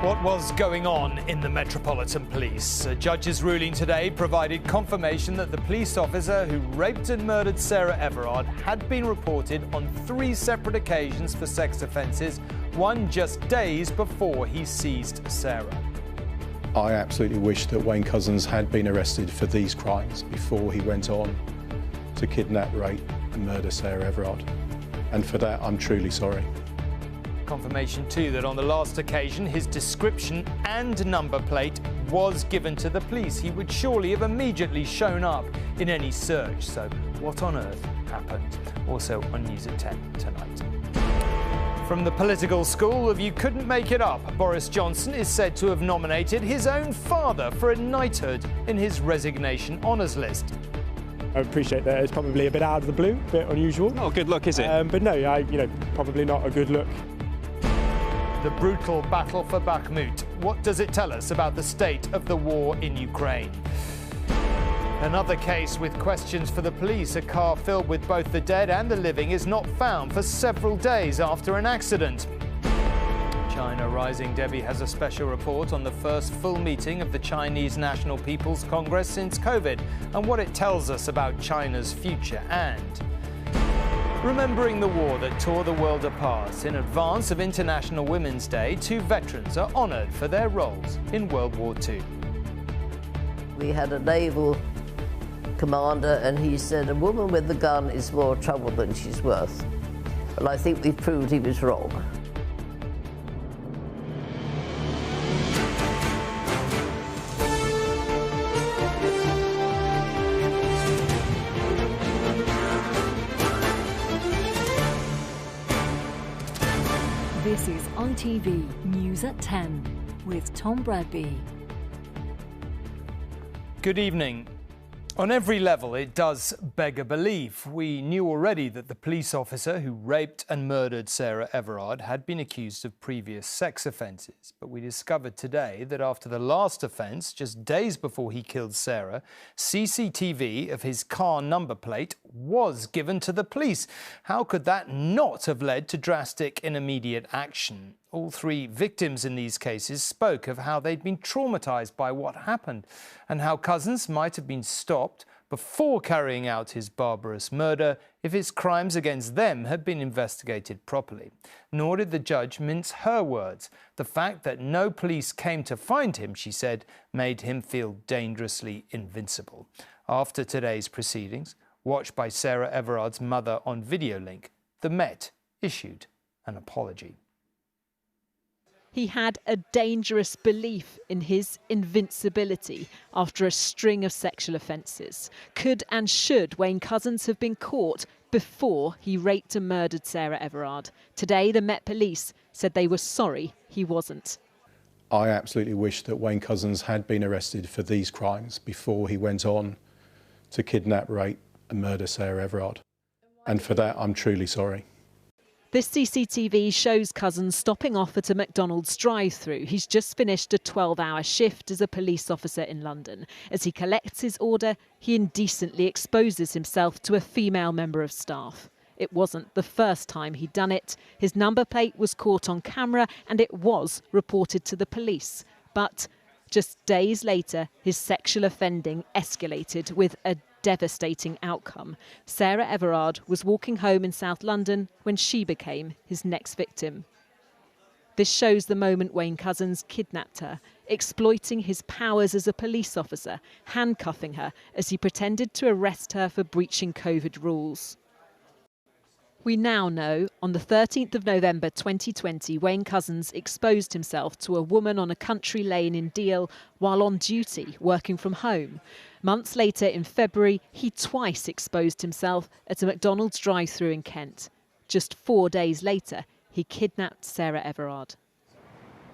What was going on in the Metropolitan Police? A judge's ruling today provided confirmation that the police officer who raped and murdered Sarah Everard had been reported on 3 separate occasions for sex offences, one just days before he seized Sarah. I absolutely wish that Wayne Couzens had been arrested for these crimes before he went on to kidnap, rape and murder Sarah Everard. And for that, I'm truly sorry. Confirmation too that on the last occasion his description and number plate was given to the police. He would surely have immediately shown up in any search. So what on earth happened? Also on News at 10 tonight. From the political school of you couldn't make it up, Boris Johnson is said to have nominated his own father for a knighthood in his resignation honours list. I appreciate that it's probably a bit out of the blue, a bit unusual. Not a good look, is it? But no, probably not a good look. The brutal battle for Bakhmut. What does it tell us about the state of the war in Ukraine? Another case with questions for the police. A car filled with both the dead and the living is not found for several days after an accident. China rising. Debbie has a special report on the first full meeting of the Chinese National People's Congress since COVID and what it tells us about China's future. And remembering the war that tore the world apart. In advance of International Women's Day, 2 veterans are honoured for their roles in World War II. We had a naval commander and he said a woman with a gun is more trouble than she's worth. Well, I think we've proved he was wrong. This is DanTV News at 10 with Tom Bradby. Good evening. On every level, it does beg a belief. We knew already that the police officer who raped and murdered Sarah Everard had been accused of previous sex offences. But we discovered today that after the last offence, just days before he killed Sarah, CCTV of his car number plate was given to the police. How could that not have led to drastic and immediate action? All 3 victims in these cases spoke of how they'd been traumatised by what happened and how Couzens might have been stopped before carrying out his barbarous murder if his crimes against them had been investigated properly. Nor did the judge mince her words. The fact that no police came to find him, she said, made him feel dangerously invincible. After today's proceedings, watched by Sarah Everard's mother on video link, the Met issued an apology. He had a dangerous belief in his invincibility after a string of sexual offences. Could and should Wayne Couzens have been caught before he raped and murdered Sarah Everard? Today, the Met Police said they were sorry he wasn't. I absolutely wish that Wayne Couzens had been arrested for these crimes before he went on to kidnap, rape and murder Sarah Everard. And for that, I'm truly sorry. This CCTV shows Couzens stopping off at a McDonald's drive-through. He's just finished a 12-hour shift as a police officer in London. As he collects his order, he indecently exposes himself to a female member of staff. It wasn't the first time he'd done it. His number plate was caught on camera and it was reported to the police. But just days later, his sexual offending escalated with a devastating outcome. Sarah Everard was walking home in South London when she became his next victim. This shows the moment Wayne Couzens kidnapped her, exploiting his powers as a police officer, handcuffing her as he pretended to arrest her for breaching COVID rules. We now know on the 13th of November 2020, Wayne Couzens exposed himself to a woman on a country lane in Deal while on duty, working from home. Months later, in February, he twice exposed himself at a McDonald's drive-through in Kent. Just 4 days later, he kidnapped Sarah Everard.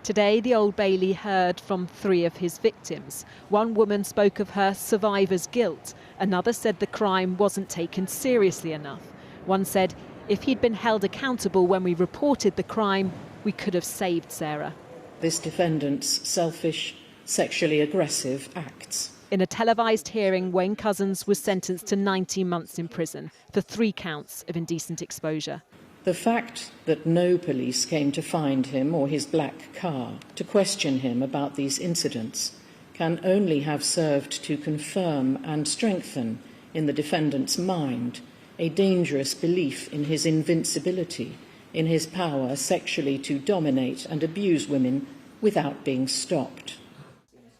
Today, the Old Bailey heard from 3 of his victims. One woman spoke of her survivor's guilt. Another said the crime wasn't taken seriously enough. One said, if he'd been held accountable when we reported the crime, we could have saved Sarah. This defendant's selfish, sexually aggressive acts. In a televised hearing, Wayne Couzens was sentenced to 19 months in prison for 3 counts of indecent exposure. The fact that no police came to find him or his black car to question him about these incidents can only have served to confirm and strengthen in the defendant's mind a dangerous belief in his invincibility, in his power sexually to dominate and abuse women without being stopped.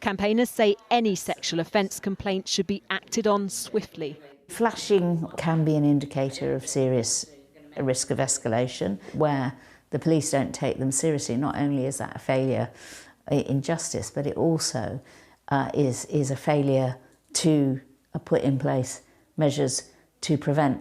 Campaigners say any sexual offence complaint should be acted on swiftly. Flashing can be an indicator of serious risk of escalation, where the police don't take them seriously. Not only is that a failure in justice, but it also is a failure to put in place measures to prevent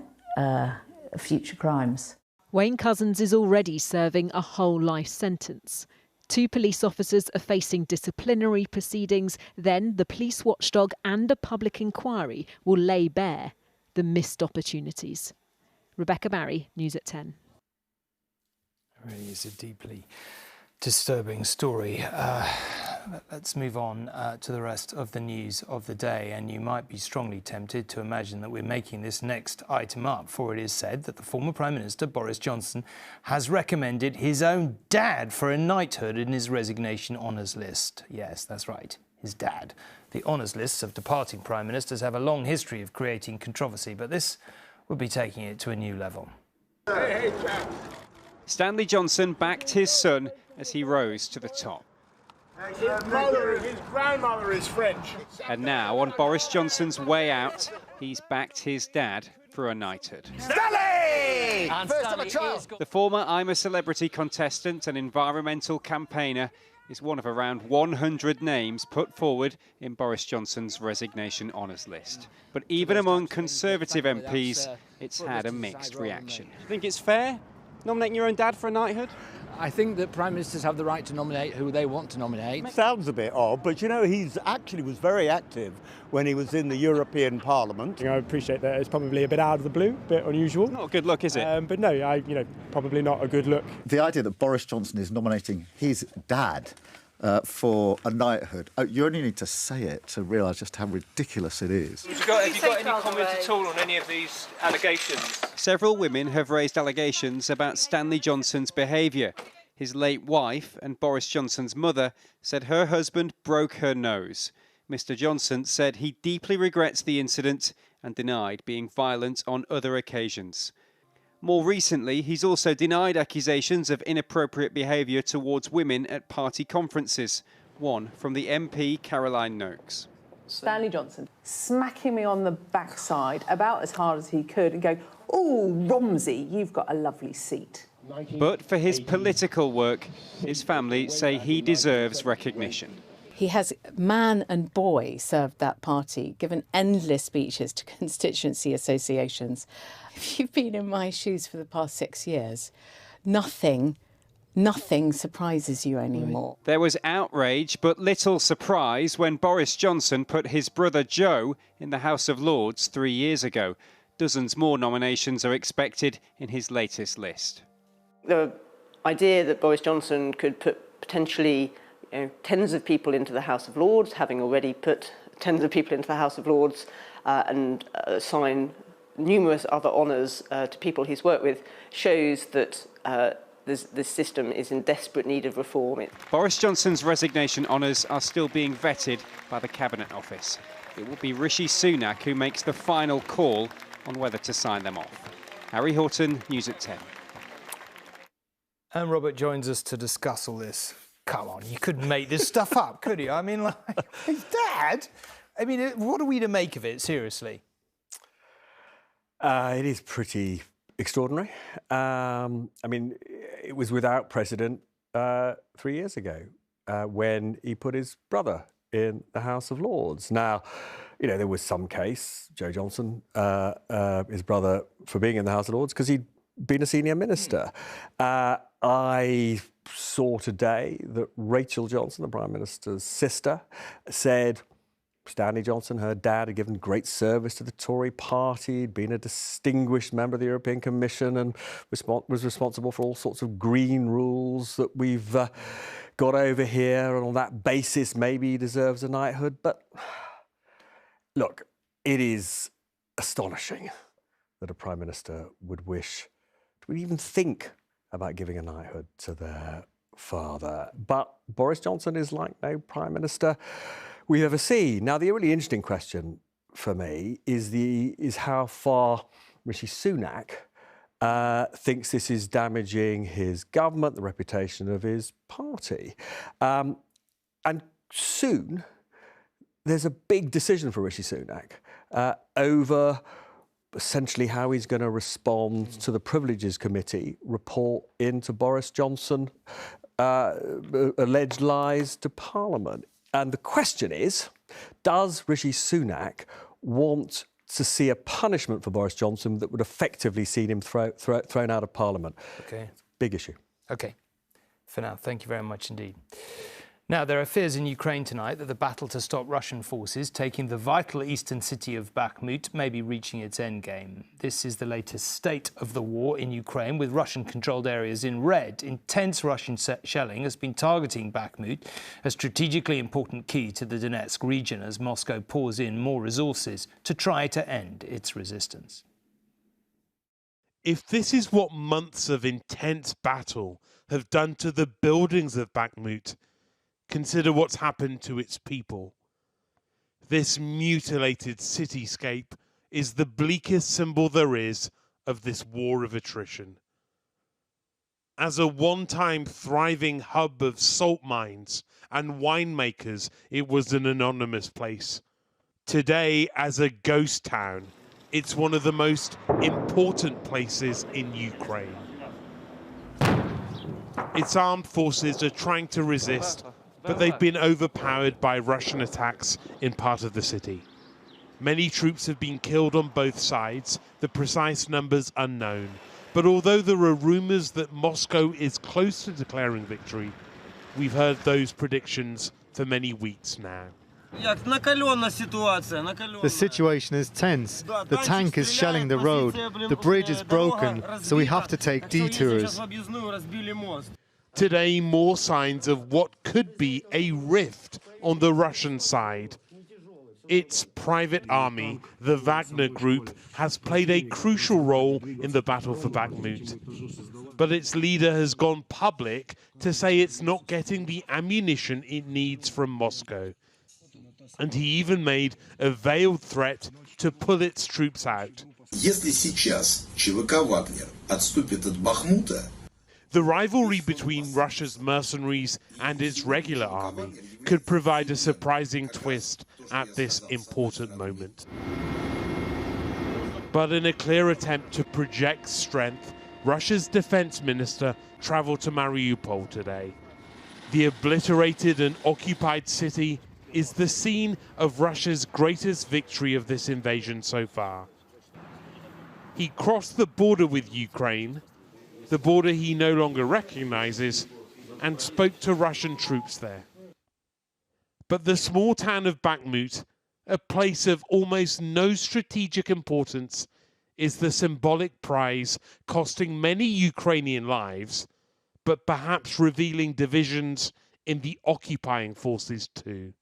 future crimes. Wayne Couzens is already serving a whole life sentence. 2 police officers are facing disciplinary proceedings. Then the police watchdog and a public inquiry will lay bare the missed opportunities. Rebecca Barry, News at 10. It really is a deeply disturbing story. Let's move on to the rest of the news of the day, and you might be strongly tempted to imagine that we're making this next item up, for it is said that the former Prime Minister Boris Johnson has recommended his own dad for a knighthood in his resignation honours list. Yes, that's right, his dad. The honours lists of departing Prime Ministers have a long history of creating controversy, but this would be taking it to a new level. Stanley Johnson backed his son as he rose to the top. His grandmother is French. And now, on Boris Johnson's way out, he's backed his dad for a knighthood. Stanley! First time a child. The former I'm a Celebrity contestant and environmental campaigner is one of around 100 names put forward in Boris Johnson's resignation honours list. But even among Conservative MPs, it's had a mixed reaction. Do you think it's fair, nominating your own dad for a knighthood? I think that Prime Ministers have the right to nominate who they want to nominate. Sounds a bit odd, but you know, he's actually was very active when he was in the European Parliament. I appreciate that it's probably a bit out of the blue, a bit unusual. Not a good look, is it? But no, probably not a good look. The idea that Boris Johnson is nominating his dad for a knighthood, you only need to say it to realise just how ridiculous it is. Have you got any comment at all on any of these allegations? Several women have raised allegations about Stanley Johnson's behaviour. His late wife and Boris Johnson's mother said her husband broke her nose. Mr. Johnson said he deeply regrets the incident and denied being violent on other occasions. More recently, he's also denied accusations of inappropriate behaviour towards women at party conferences. One from the MP Caroline Noakes. Stanley Johnson smacking me on the backside about as hard as he could and going, "Oh, Romsey, you've got a lovely seat." But for his political work, his family say he deserves recognition. He has, man and boy, served that party, given endless speeches to constituency associations. If you've been in my shoes for the past 6 years, nothing surprises you anymore. There was outrage, but little surprise when Boris Johnson put his brother Joe in the House of Lords 3 years ago. Dozens more nominations are expected in his latest list. The idea that Boris Johnson could put potentially tens of people into the House of Lords, having already put tens of people into the House of Lords and assign numerous other honours to people he's worked with, shows that this system is in desperate need of reform. Boris Johnson's resignation honours are still being vetted by the Cabinet Office. It will be Rishi Sunak who makes the final call on whether to sign them off. Harry Horton, News at 10. And Robert joins us to discuss all this. Come on, you couldn't make this stuff up, could you? I mean, like, his dad? I mean, what are we to make of it, seriously? It is pretty extraordinary. I mean, it was without precedent 3 years ago when he put his brother in the House of Lords. Now, there was some case, Joe Johnson, his brother, for being in the House of Lords because he'd been a senior minister. I saw today that Rachel Johnson, the Prime Minister's sister, said Stanley Johnson, her dad, had given great service to the Tory party, had been a distinguished member of the European Commission and was responsible for all sorts of green rules that we've got over here. And on that basis, maybe he deserves a knighthood. But look, it is astonishing that a Prime Minister would wish would even think about giving a knighthood to their father. But Boris Johnson is like no Prime Minister we've ever seen. Now, the really interesting question for me is how far Rishi Sunak thinks this is damaging his government, the reputation of his party. And soon, there's a big decision for Rishi Sunak over essentially how he's going to respond to the Privileges Committee report into Boris Johnson alleged lies to Parliament. And the question is, does Rishi Sunak want to see a punishment for Boris Johnson that would effectively see him thrown out of Parliament? OK. Big issue. OK. For now, thank you very much indeed. Now, there are fears in Ukraine tonight that the battle to stop Russian forces taking the vital eastern city of Bakhmut may be reaching its endgame. This is the latest state of the war in Ukraine, with Russian-controlled areas in red. Intense Russian shelling has been targeting Bakhmut, a strategically important key to the Donetsk region, as Moscow pours in more resources to try to end its resistance. If this is what months of intense battle have done to the buildings of Bakhmut, consider what's happened to its people. This mutilated cityscape is the bleakest symbol there is of this war of attrition. As a one-time thriving hub of salt mines and winemakers, it was an anonymous place. Today, as a ghost town, it's one of the most important places in Ukraine. Its armed forces are trying to resist, but they've been overpowered by Russian attacks in part of the city. Many troops have been killed on both sides, the precise numbers unknown. But although there are rumours that Moscow is close to declaring victory, we've heard those predictions for many weeks now. The situation is tense. The tank is shelling the road. The bridge is broken, so we have to take detours. Today, more signs of what could be a rift on the Russian side. Its private army, the Wagner Group, has played a crucial role in the battle for Bakhmut. But its leader has gone public to say it's not getting the ammunition it needs from Moscow. And he even made a veiled threat to pull its troops out. Если сейчас ЧВК «Вагнер» отступит от Бахмута, the rivalry between Russia's mercenaries and its regular army could provide a surprising twist at this important moment. But in a clear attempt to project strength, Russia's defense minister traveled to Mariupol today. The obliterated and occupied city is the scene of Russia's greatest victory of this invasion so far. He crossed the border with Ukraine, the border he no longer recognizes, and spoke to Russian troops there. But the small town of Bakhmut, a place of almost no strategic importance, is the symbolic prize costing many Ukrainian lives, but perhaps revealing divisions in the occupying forces too.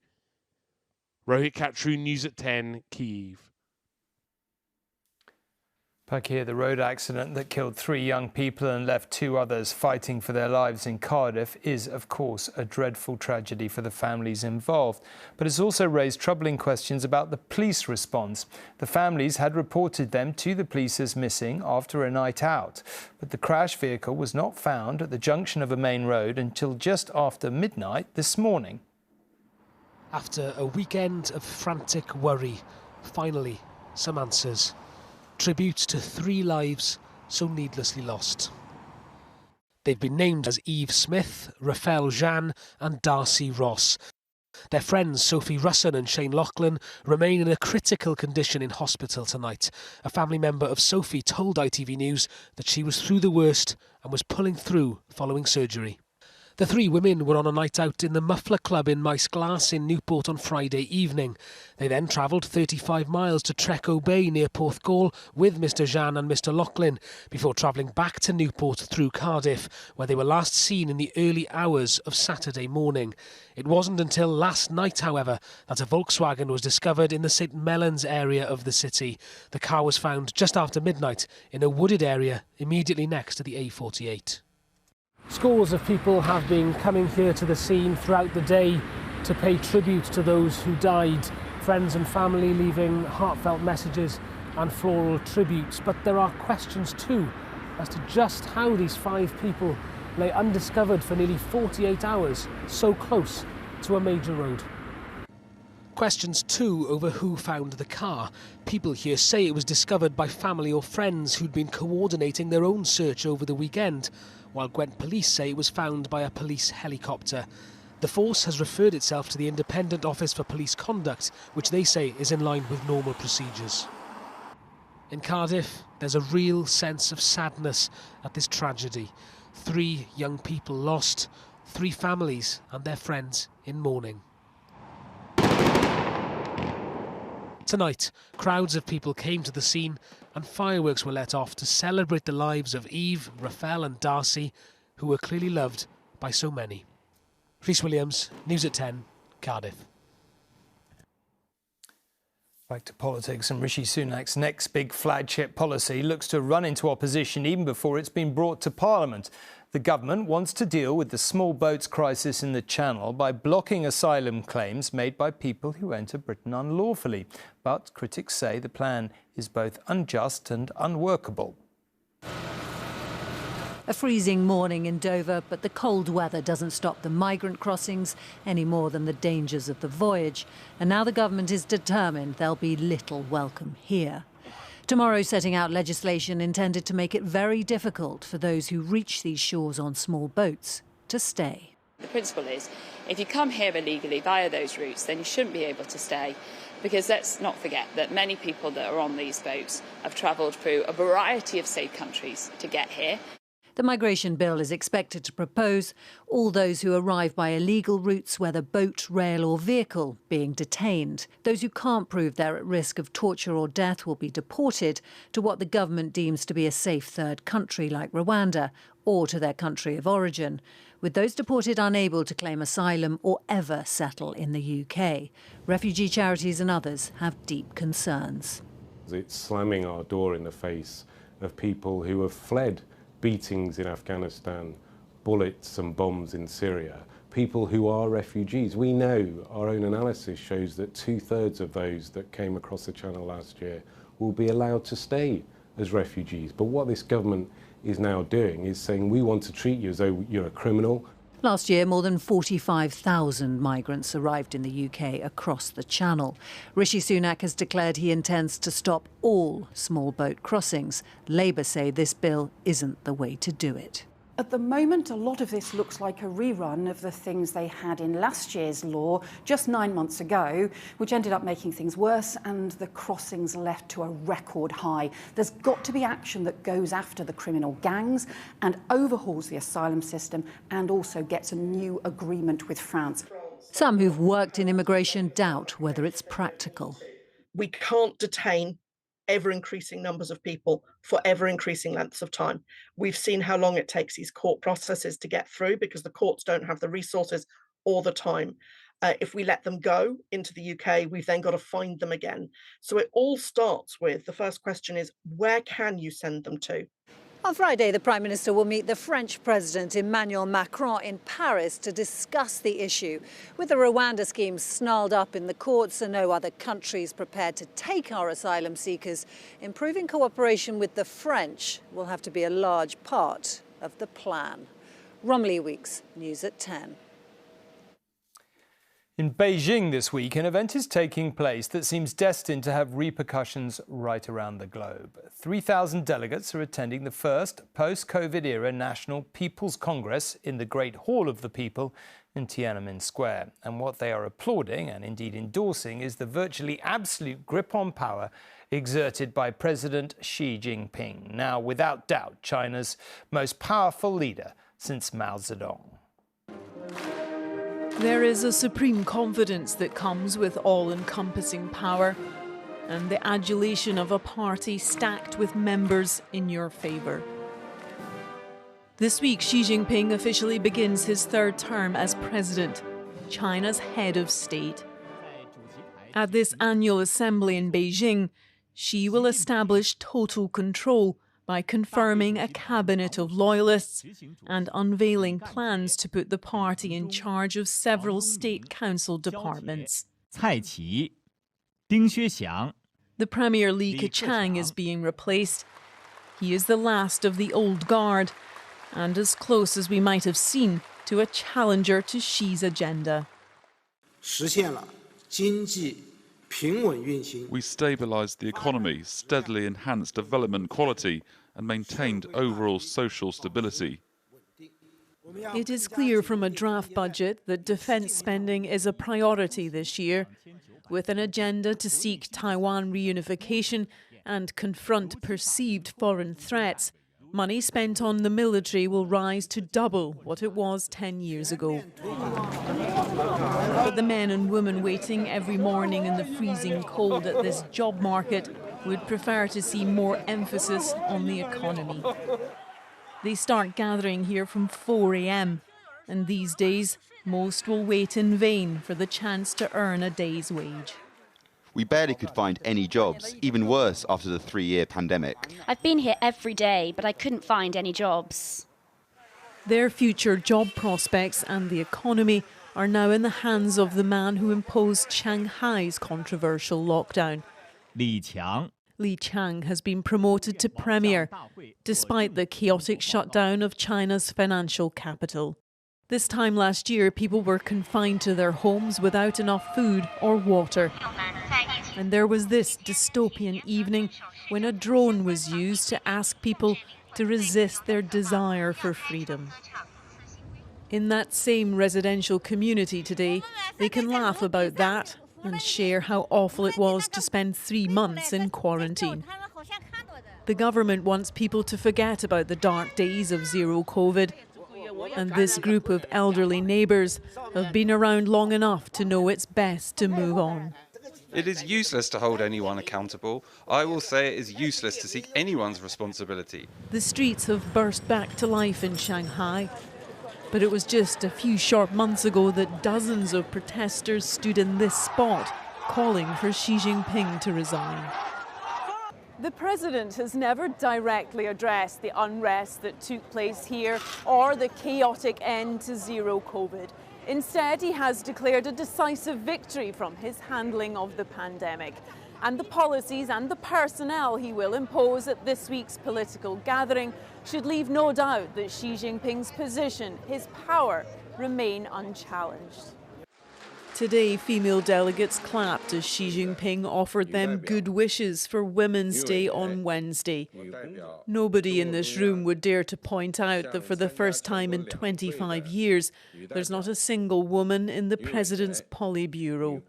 Rohit Katru, News at 10, Kyiv. Back here, the road accident that killed 3 young people and left 2 others fighting for their lives in Cardiff is, of course, a dreadful tragedy for the families involved. But it's also raised troubling questions about the police response. The families had reported them to the police as missing after a night out. But the crash vehicle was not found at the junction of a main road until just after midnight this morning. After a weekend of frantic worry, finally, some answers. Tribute to 3 lives so needlessly lost. They've been named as Eve Smith, Raphael Jeanne and Darcy Ross. Their friends Sophie Russon and Shane Loughlin remain in a critical condition in hospital tonight. A family member of Sophie told ITV News that she was through the worst and was pulling through following surgery. The three women were on a night out in the Muffler Club in Maes Glas in Newport on Friday evening. They then travelled 35 miles to Treco Bay near Porthcawl with Mr Jean and Mr Lachlan before travelling back to Newport through Cardiff, where they were last seen in the early hours of Saturday morning. It wasn't until last night, however, that a Volkswagen was discovered in the St Mellons area of the city. The car was found just after midnight in a wooded area immediately next to the A48. Scores of people have been coming here to the scene throughout the day to pay tribute to those who died. Friends and family leaving heartfelt messages and floral tributes. But there are questions too as to just how these 5 people lay undiscovered for nearly 48 hours, so close to a major road. Questions too over who found the car. People here say it was discovered by family or friends who'd been coordinating their own search over the weekend, while Gwent police say it was found by a police helicopter. The force has referred itself to the Independent Office for Police Conduct, which they say is in line with normal procedures. In Cardiff, there's a real sense of sadness at this tragedy. 3 young people lost, 3 families and their friends in mourning. Tonight, crowds of people came to the scene and fireworks were let off to celebrate the lives of Eve, Raphael and Darcy, who were clearly loved by so many. Rhys Williams, News at 10, Cardiff. Back to politics, and Rishi Sunak's next big flagship policy looks to run into opposition even before it's been brought to Parliament. The government wants to deal with the small boats crisis in the Channel by blocking asylum claims made by people who enter Britain unlawfully. But critics say the plan is both unjust and unworkable. A freezing morning in Dover, but the cold weather doesn't stop the migrant crossings any more than the dangers of the voyage. And now the government is determined there'll be little welcome here. Tomorrow setting out legislation intended to make it very difficult for those who reach these shores on small boats to stay. The principle is, if you come here illegally via those routes, then you shouldn't be able to stay. Because let's not forget that many people that are on these boats have travelled through a variety of safe countries to get here. The migration bill is expected to propose all those who arrive by illegal routes, whether boat, rail or vehicle, being detained. Those who can't prove they're at risk of torture or death will be deported to what the government deems to be a safe third country like Rwanda, or to their country of origin, with those deported unable to claim asylum or ever settle in the UK. Refugee charities and others have deep concerns. It's slamming our door in the face of people who have fled beatings in Afghanistan, bullets and bombs in Syria, people who are refugees. We know, our own analysis shows that 2/3 of those that came across the Channel last year will be allowed to stay as refugees. But what this government is now doing is saying we want to treat you as though you're a criminal. Last year, more than 45,000 migrants arrived in the UK across the Channel. Rishi Sunak has declared he intends to stop all small boat crossings. Labour say this bill isn't the way to do it. At the moment, a lot of this looks like a rerun of the things they had in last year's law just 9 months ago, which ended up making things worse and the crossings left to a record high. There's got to be action that goes after the criminal gangs and overhauls the asylum system and also gets a new agreement with France. Some who've worked in immigration doubt whether it's practical. We can't detain ever-increasing numbers of people for ever-increasing lengths of time. We've seen how long it takes these court processes to get through because the courts don't have the resources or the time. If we let them go into the UK, we've then got to find them again. So it all starts with, the first question is, where can you send them to? On Friday, the Prime Minister will meet the French President Emmanuel Macron in Paris to discuss the issue. With the Rwanda scheme snarled up in the courts and no other countries prepared to take our asylum seekers, improving cooperation with the French will have to be a large part of the plan. Romilly Weeks, News at 10. In Beijing this week, an event is taking place that seems destined to have repercussions right around the globe. 3,000 delegates are attending the first post-COVID era National People's Congress in the Great Hall of the People in Tiananmen Square. And what they are applauding and indeed endorsing is the virtually absolute grip on power exerted by President Xi Jinping, now without doubt China's most powerful leader since Mao Zedong. There is a supreme confidence that comes with all-encompassing power and the adulation of a party stacked with members in your favour. This week, Xi Jinping officially begins his third term as president, China's head of state. At this annual assembly in Beijing, Xi will establish total control by confirming a cabinet of loyalists and unveiling plans to put the party in charge of several state council departments. The Premier Li Keqiang is being replaced. He is the last of the old guard and as close as we might have seen to a challenger to Xi's agenda. We stabilised the economy, steadily enhanced development quality and maintained overall social stability. It is clear from a draft budget that defence spending is a priority this year, with an agenda to seek Taiwan reunification and confront perceived foreign threats. Money spent on the military will rise to double what it was 10 years ago. But the men and women waiting every morning in the freezing cold at this job market would prefer to see more emphasis on the economy. They start gathering here from 4 a.m. and these days most will wait in vain for the chance to earn a day's wage. We barely could find any jobs, even worse after the 3-year pandemic. I've been here every day, but I couldn't find any jobs. Their future job prospects and the economy are now in the hands of the man who imposed Shanghai's controversial lockdown. Li Qiang has been promoted to premier, despite the chaotic shutdown of China's financial capital. This time last year, people were confined to their homes without enough food or water. And there was this dystopian evening when a drone was used to ask people to resist their desire for freedom. In that same residential community today, they can laugh about that and share how awful it was to spend 3 months in quarantine. The government wants people to forget about the dark days of zero COVID. And this group of elderly neighbours have been around long enough to know it's best to move on. It is useless to hold anyone accountable. I will say it is useless to seek anyone's responsibility. The streets have burst back to life in Shanghai. But it was just a few short months ago that dozens of protesters stood in this spot, calling for Xi Jinping to resign. The president has never directly addressed the unrest that took place here or the chaotic end to zero COVID. Instead, he has declared a decisive victory from his handling of the pandemic. And the policies and the personnel he will impose at this week's political gathering should leave no doubt that Xi Jinping's position, his power, remain unchallenged. Today, female delegates clapped as Xi Jinping offered them good wishes for Women's Day on Wednesday. Nobody in this room would dare to point out that for the first time in 25 years, there's not a single woman in the president's Politburo.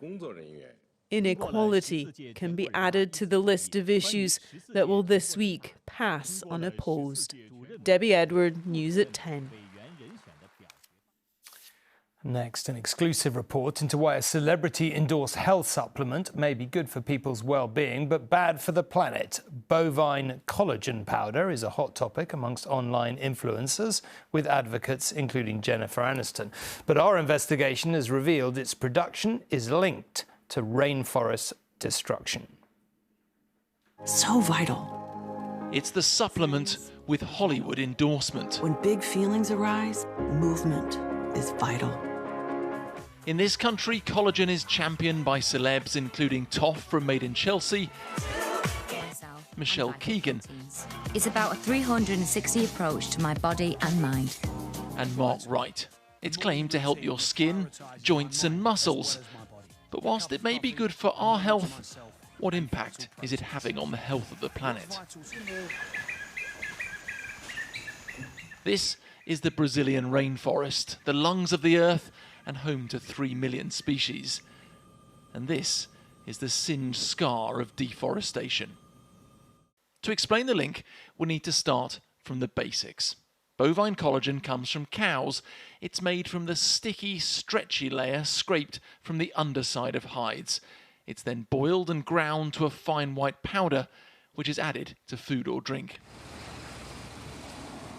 Inequality can be added to the list of issues that will this week pass unopposed. Debbie Edward, News at 10. Next, an exclusive report into why a celebrity-endorsed health supplement may be good for people's well-being but bad for the planet. Bovine collagen powder is a hot topic amongst online influencers, with advocates including Jennifer Aniston. But our investigation has revealed its production is linked to rainforest destruction. So vital. It's the supplement with Hollywood endorsement. When big feelings arise, movement is vital. In this country, collagen is championed by celebs including Toff from Made in Chelsea, Michelle Keegan. It's about a 360 approach to my body and mind. And Mark Wright. It's claimed to help your skin, joints and muscles. But whilst it may be good for our health, what impact is it having on the health of the planet? This is the Brazilian rainforest, the lungs of the earth and home to 3 million species. And this is the singed scar of deforestation. To explain the link, we need to start from the basics. Bovine collagen comes from cows. It's made from the sticky, stretchy layer scraped from the underside of hides. It's then boiled and ground to a fine white powder, which is added to food or drink.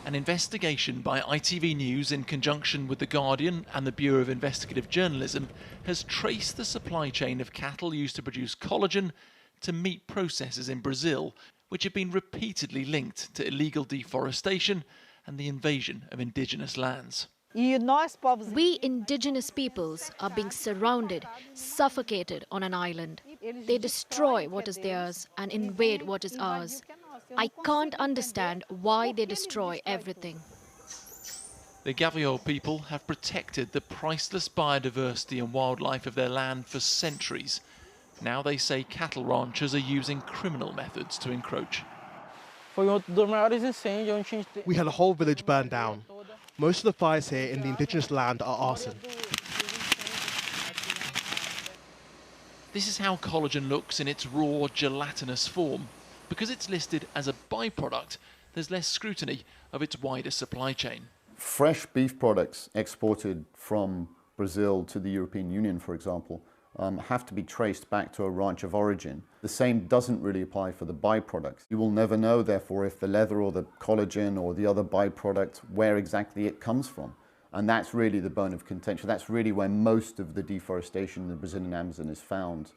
An investigation by ITV News in conjunction with The Guardian and the Bureau of Investigative Journalism has traced the supply chain of cattle used to produce collagen to meat processors in Brazil, which have been repeatedly linked to illegal deforestation and the invasion of indigenous lands. We indigenous peoples are being surrounded, suffocated on an island. They destroy what is theirs and invade what is ours. I can't understand why they destroy everything. The Gavial people have protected the priceless biodiversity and wildlife of their land for centuries. Now they say cattle ranchers are using criminal methods to encroach. We had a whole village burned down. Most of the fires here in the indigenous land are arson. This is how collagen looks in its raw, gelatinous form. Because it's listed as a byproduct, there's less scrutiny of its wider supply chain. Fresh beef products exported from Brazil to the European Union, for example, have to be traced back to a ranch of origin. The same doesn't really apply for the byproducts. You will never know, therefore, if the leather or the collagen or the other byproduct, where exactly it comes from. And that's really the bone of contention. That's really where most of the deforestation in the Brazilian Amazon is found.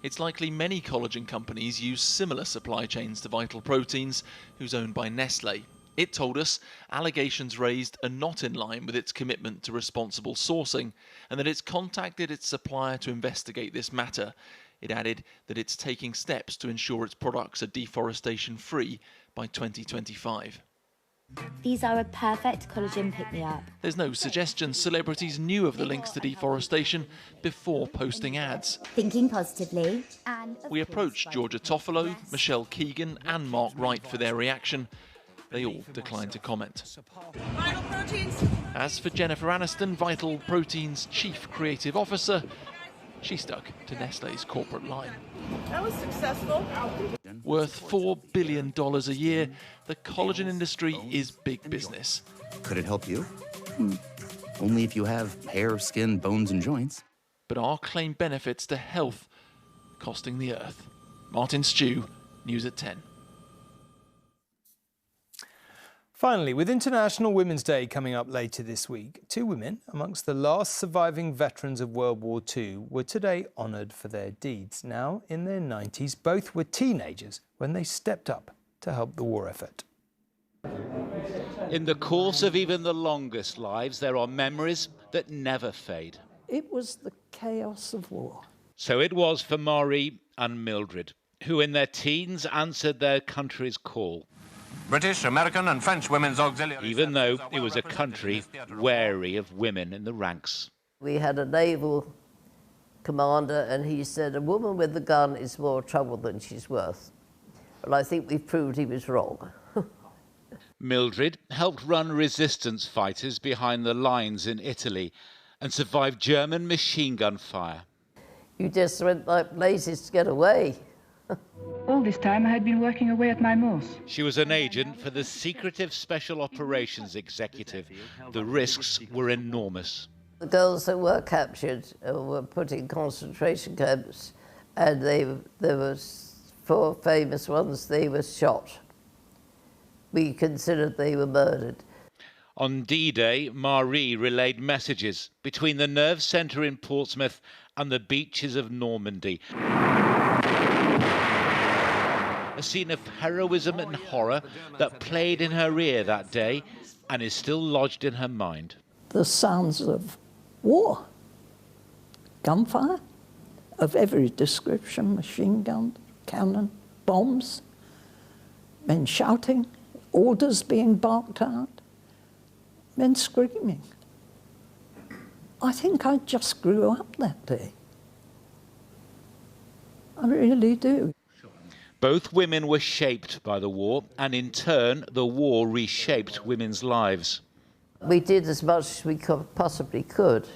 It's likely many collagen companies use similar supply chains to Vital Proteins, who's owned by Nestlé. It told us allegations raised are not in line with its commitment to responsible sourcing and that it's contacted its supplier to investigate this matter. It added that it's taking steps to ensure its products are deforestation-free by 2025. These are a perfect collagen pick-me-up. There's no suggestion celebrities knew of the links to deforestation before posting ads. Thinking positively. And we approached Georgia Toffolo, Michelle Keegan and Mark Wright for their reaction. They all declined to comment. Vital Proteins. As for Jennifer Aniston, Vital Proteins' chief creative officer, she stuck to Nestlé's corporate line. That was successful. Worth $4 billion a year, the collagen industry is big business. Could it help you? Only if you have hair, skin, bones and joints. But are claimed benefits to health costing the earth? Martin Stew, News at 10. Finally, with International Women's Day coming up later this week, two women amongst the last surviving veterans of World War II were today honoured for their deeds. Now in their 90s, both were teenagers when they stepped up to help the war effort. In the course of even the longest lives, there are memories that never fade. It was the chaos of war. So it was for Marie and Mildred, who in their teens answered their country's call. British, American and French women's auxiliary. Even though it was a country wary of women in the ranks. We had a naval commander and he said a woman with a gun is more trouble than she's worth. Well, I think we've proved he was wrong. Mildred helped run resistance fighters behind the lines in Italy and survived German machine gun fire. You just went like blazes to get away. All this time I had been working away at my moors. She was an agent for the secretive Special Operations Executive. The risks were enormous. The girls that were captured were put in concentration camps, and there was 4 famous ones, they were shot. We considered they were murdered. On D-Day, Marie relayed messages between the nerve centre in Portsmouth and the beaches of Normandy. A scene of heroism and horror that played in her ear that day and is still lodged in her mind. The sounds of war, gunfire of every description, machine gun, cannon, bombs, men shouting, orders being barked out, men screaming. I think I just grew up that day. I really do. Both women were shaped by the war, and in turn, the war reshaped women's lives. We did as much as we possibly could.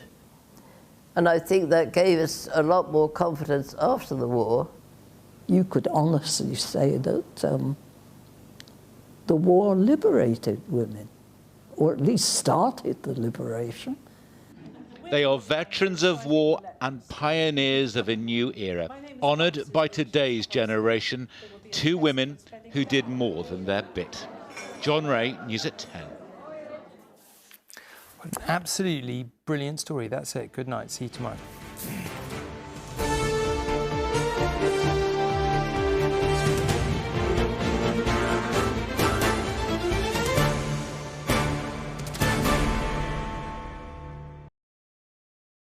And I think that gave us a lot more confidence after the war. You could honestly say that the war liberated women. or at least started the liberation. They are veterans of war and pioneers of a new era, honoured by today's generation, two women who did more than their bit. John Ray, News at 10. An absolutely brilliant story. That's it. Good night. See you tomorrow.